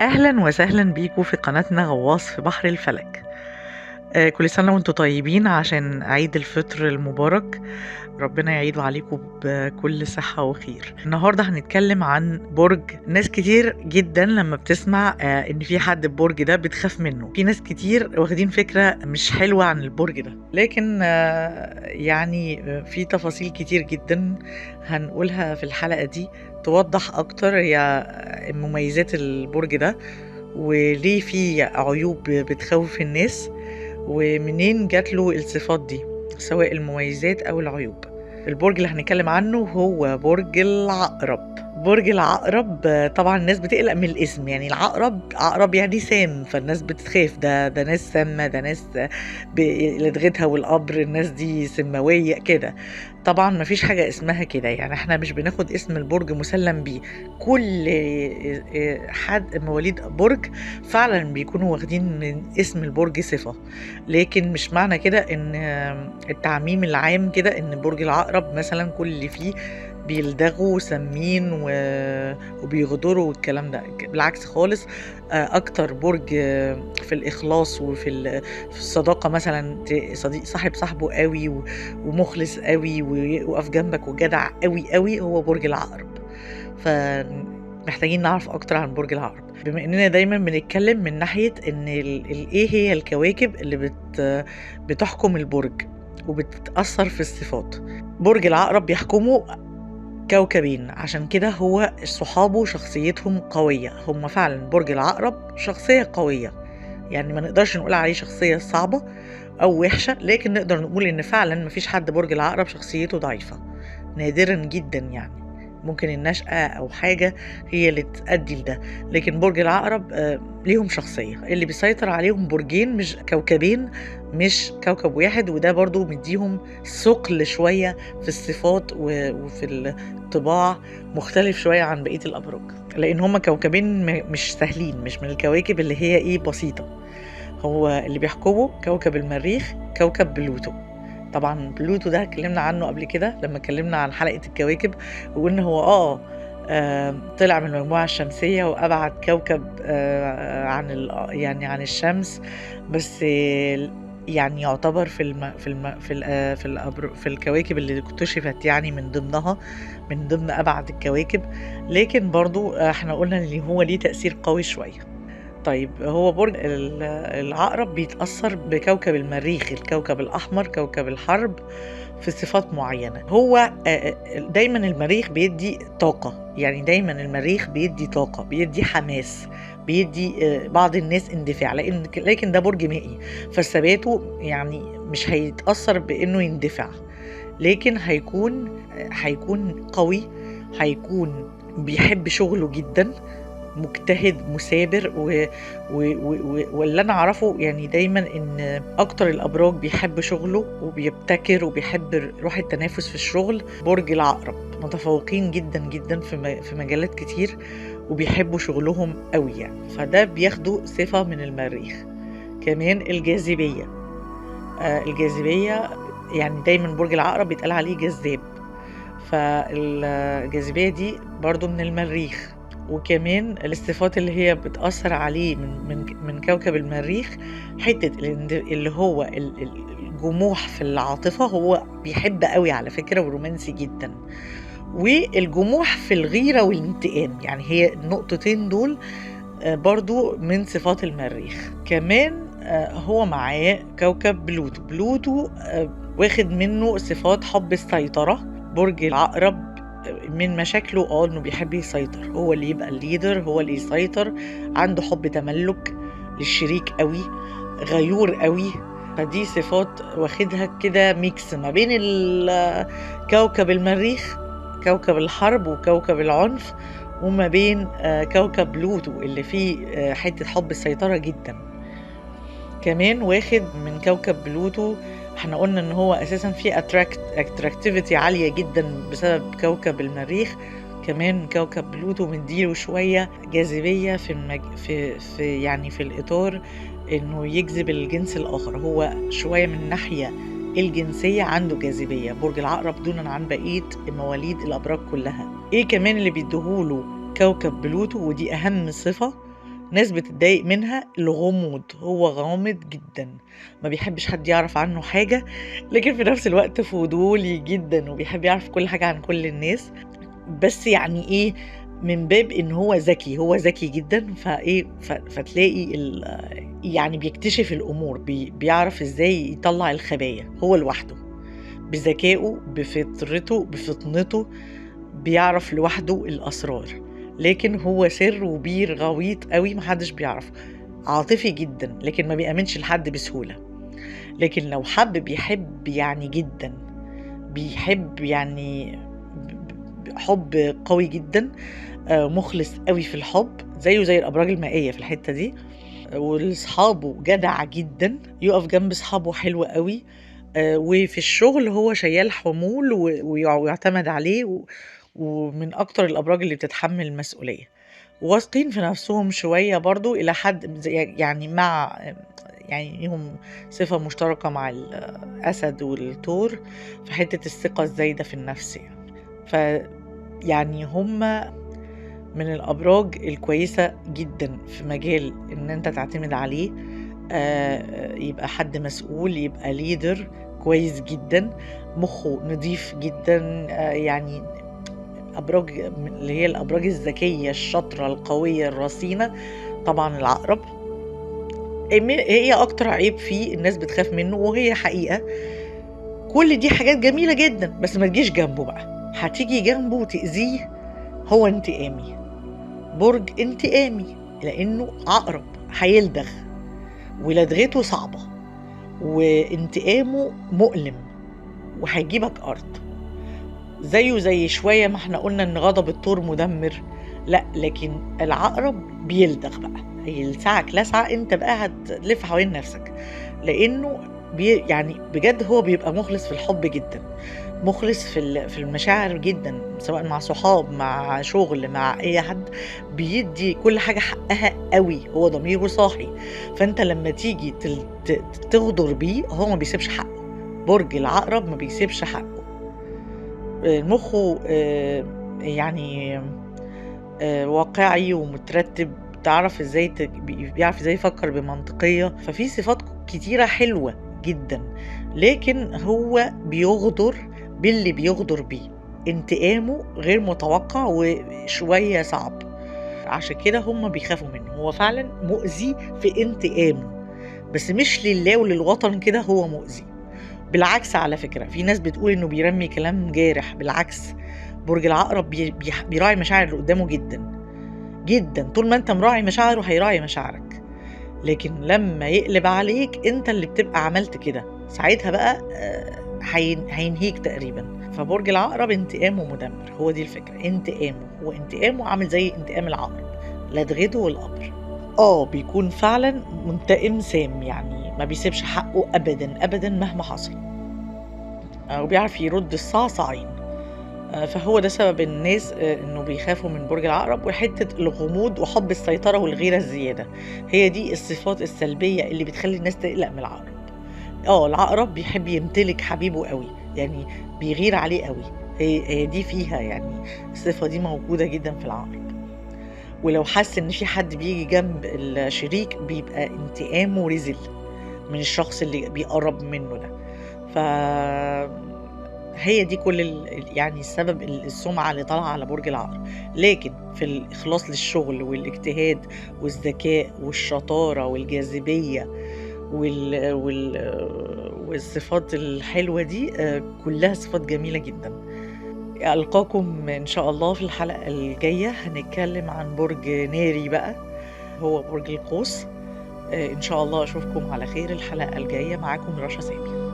أهلا وسهلا بيكم في قناتنا غواص في بحر الفلك. كل سنة وانتم طيبين عشان عيد الفطر المبارك. ربنا يعيده عليكم بكل صحة وخير. النهاردة هنتكلم عن برج. ناس كتير جدا لما بتسمع ان في حد البرج ده بتخاف منه. في ناس كتير واخدين فكرة مش حلوة عن البرج ده، لكن في تفاصيل كتير جدا هنقولها في الحلقة دي توضح اكتر هي مميزات البرج ده، وليه في عيوب بتخوف الناس، ومنين جات له الصفات دي سواء المميزات أو العيوب. البرج اللي هنتكلم عنه هو برج العقرب. برج العقرب طبعا الناس بتقلق من الاسم، يعني عقرب يعني سام، فالناس بتخاف. ده ناس سامة، ده ناس لدغتها والقبر، الناس دي سماوية كده. طبعا مفيش حاجة اسمها كده، يعني احنا مش بناخد اسم البرج مسلم بيه. كل حد مواليد برج فعلا بيكونوا واخدين من اسم البرج صفة، لكن مش معنى كده ان التعميم العام كده ان برج العقرب مثلا كل اللي فيه بيلدغوا سمين وبيغدروا والكلام ده. بالعكس خالص، اكتر برج في الاخلاص في الصداقه مثلا، صديق صاحبه قوي ومخلص قوي ويقف جنبك وجدع قوي قوي هو برج العقرب. فمحتاجين نعرف اكتر عن برج العقرب، بما اننا دايما بنتكلم من ناحيه ان ايه هي الكواكب اللي بتحكم البرج وبتتاثر في الصفات. برج العقرب بيحكمه كوكبين، عشان كده هو صحابه شخصيتهم قوية. هم فعلا برج العقرب شخصية قوية، يعني ما نقدرش نقول عليه شخصية صعبة أو وحشة، لكن نقدر نقول إن فعلا مفيش حد برج العقرب شخصيته ضعيفة، نادرا جدا. يعني ممكن النشأة أو حاجة هي اللي تؤدي لده، لكن برج العقرب ليهم شخصية. اللي بيسيطر عليهم برجين مش كوكبين، مش كوكب واحد، وده برضو مديهم ثقل شوية في الصفات وفي الطباع، مختلف شوية عن بقية الأبراج، لأن هما كوكبين مش سهلين، مش من الكواكب اللي هي بسيطة. هو اللي بيحكمه كوكب المريخ، كوكب بلوتو. طبعا بلوتو ده اتكلمنا عنه قبل كده لما اتكلمنا عن حلقة الكواكب، وقلنا هو طلع من المجموعة الشمسية وأبعد كوكب عن الشمس، بس يعني يعتبر في الكواكب اللي اكتشفت، يعني من ضمن أبعد الكواكب، لكن برضو احنا قلنا ان هو ليه تأثير قوي شوية. طيب، هو برج العقرب بيتأثر بكوكب المريخ، الكوكب الأحمر، كوكب الحرب، في صفات معينة. هو دايما المريخ بيدي طاقة، يعني دايما المريخ بيدي طاقة، بيدي حماس، بيدي بعض الناس اندفاع، لكن ده برج مائي، فثباته يعني مش هيتأثر بأنه يندفع، لكن هيكون قوي، هيكون بيحب شغله جدا، مجتهد مثابر واللي انا اعرفه يعني دايما ان اكتر الابراج بيحب شغله وبيبتكر وبيحب روح التنافس في الشغل. برج العقرب متفوقين جدا جدا في مجالات كتير، وبيحبوا شغلهم قوي، يعني فده بياخدوا صفة من المريخ. كمان الجاذبية، الجاذبية يعني دايما برج العقرب بيتقال عليه جذاب، فالجاذبية دي برضو من المريخ. وكمان الصفات اللي هي بتأثر عليه من كوكب المريخ، حتة اللي هو الجموح في العاطفة، هو بيحب قوي على فكرة ورومانسي جدا، والجموح في الغيرة والانتقام، يعني هي النقطتين دول برضو من صفات المريخ. كمان هو معاه كوكب بلوتو واخد منه صفات حب السيطرة. برج العقرب من مشاكله انه بيحب يسيطر، هو اللي يبقى الليدر، هو اللي يسيطر، عنده حب تملك للشريك قوي، غيور قوي. فدي صفات واخدها كده ميكس ما بين كوكب المريخ، كوكب الحرب وكوكب العنف، وما بين كوكب بلوتو اللي فيه حتة حب السيطرة جدا. كمان واخد من كوكب بلوتو، احنا قلنا ان هو اساسا فيه اتراكتيفيتي عالية جدا بسبب كوكب المريخ. كمان كوكب بلوتو مديله شوية جاذبية في الإطار انه يجذب الجنس الآخر، هو شوية من الناحية الجنسية عنده جاذبية برج العقرب دونا عن بقية مواليد الأبراج كلها. ايه كمان اللي بيديهوله كوكب بلوتو، ودي أهم صفة، ناس بتتضايق منها الغموض، هو غامض جدًا، ما بيحبش حد يعرف عنه حاجة، لكن في نفس الوقت فضولي جدًا وبيحب يعرف كل حاجة عن كل الناس، بس يعني إيه، من باب إن هو ذكي، هو ذكي جدًا فإيه، فتلاقي يعني بيكتشف الأمور، بيعرف إزاي يطلّع الخبايا هو لوحده، بذكائه، بفطرته، بفطنته، بيعرف لوحده الأسرار، لكن هو سِر وبير غويط أوي ما حدش بيعرفه، عاطفي جدًا، لكن ما بيأمنش لحد بسهولة، لكن لو حَب بيحب يعني جدًا، بيحب يعني حُب قوي جدًا، مُخلص أوي في الحُب، زيه زي الأبراج المائية في الحتّة دي، ولصحابه جدع جدًا، يُقف جنب صحابه حلو أوي، وفي الشغل هو شيّال حمول ويُعتمد عليه ومن أكتر الأبراج اللي بتتحمّل المسؤولية، واثقين في نَفْسهم شوية برضه إلى حد يعني مع يعني ليهم صفة مشتركة مع الأسد والثور في حتّة الثقة الزايدة في النَفْس يعني. فيعني هم من الأبراج الكويسة جدًا في مجال إن أنت تعتمد عليه، يبقى حد مسؤول، يبقى leader كويس جدًا، مُخّه نضيف جدًا، يعني أبراج اللي هي الأبراج الذكية الشاطرة القوية الرصينة، طبعًا العقرب. هي أكتر عيب فيه الناس بتخاف منه وهي حقيقة، كل دي حاجات جميلة جدًا، بس ما تجيش جنبه بقى، هتيجي جنبه وتأذيه، هو انتقامي، برج انتقامي، لإنه عقرب هيلدغ ولدغته صعبة وانتقامه مؤلم وهيجيبك أرض، زيه زي شوية ما إحنا قُلنا إن غضب الثور مدمر، لأ، لكن العقرب بيلدغ بقى، هيلسعك لسعة أنت بقى هتلف حوالين نفسك، لإنه يعني بجد هو بيبقى مُخلص في الحب جدًا، مُخلص في المشاعر جدًا، سواء مع صحاب، مع شغل، مع أي حد، بيدّي كل حاجة حقها أوي، هو ضميره صاحي، فأنت لمّا تيجي تل ت تغدر بيه هو ما بيسيبش حقه، برج العقرب ما بيسيبش حقه، مُخّه يعني واقعي ومترتِّب، تعرف إزاي بيعرف إزاي يفكّر بمنطقية، ففي صفات كتيرة حلوة جدًا، لكن هو بيغدر باللي بيغدر بيه، انتقامه غير متوقّع وشوية صعب، عشان كده هُم بيخافوا منّه، هو فعلًا مؤذي في انتقامه، بس مش لله وللوطن كده هو مؤذي. بالعكس على فكرة، في ناس بتقول إنه بيرمي كلام جارح، بالعكس برج العقرب بيراعي مشاعر اللي قدّامه جدًا، جدًا، طول ما أنت مراعي مشاعره هيراعي مشاعرك، لكن لمّا يقلب عليك أنت اللي بتبقى عملت كده، ساعتها بقى هينهيك تقريبًا، فبرج العقرب انتقامه مدمر، هو دي الفكرة، انتقامه، هو انتقامه عامل زي انتقام العقرب، لدغته والقبر. بيكون فعلًا منتقم سام، يعني ما بيسيبش حقه أبدًا، أبدًا مهما حصل. وبيعرف يرُد الصعصعين، فهو ده سبب الناس إنه بيخافوا من برج العقرب، وحتّة الغموض وحُب السيطرة والغيرة الزيادة، هي دي الصفات السلبية اللي بتخلّي الناس تقلق من العقرب. العقرب بيحب يمتلك حبيبه أوي، يعني بيغير عليه أوي، هي دي فيها يعني الصفة دي موجودة جدًا في العقرب، ولو حَس إن في حد بييجي جنب الشريك بيبقى انتقامه رِزل من الشخص اللي بيقرّب منّه ده، ف هي دي كل يعني السبب السُمعة اللي طالعة على برج العقرب، لكن في الإخلاص للشغل والاجتهاد والذكاء والشطارة والجاذبية والصفات الحلوة دي كلّها صفات جميلة جدًا. ألقاكم إن شاء الله في الحلقة الجاية، هنتكلم عن برج ناري بقى، هو برج القوس، إن شاء الله أشوفكم على خير الحلقة الجاية، معاكم رشا سامي.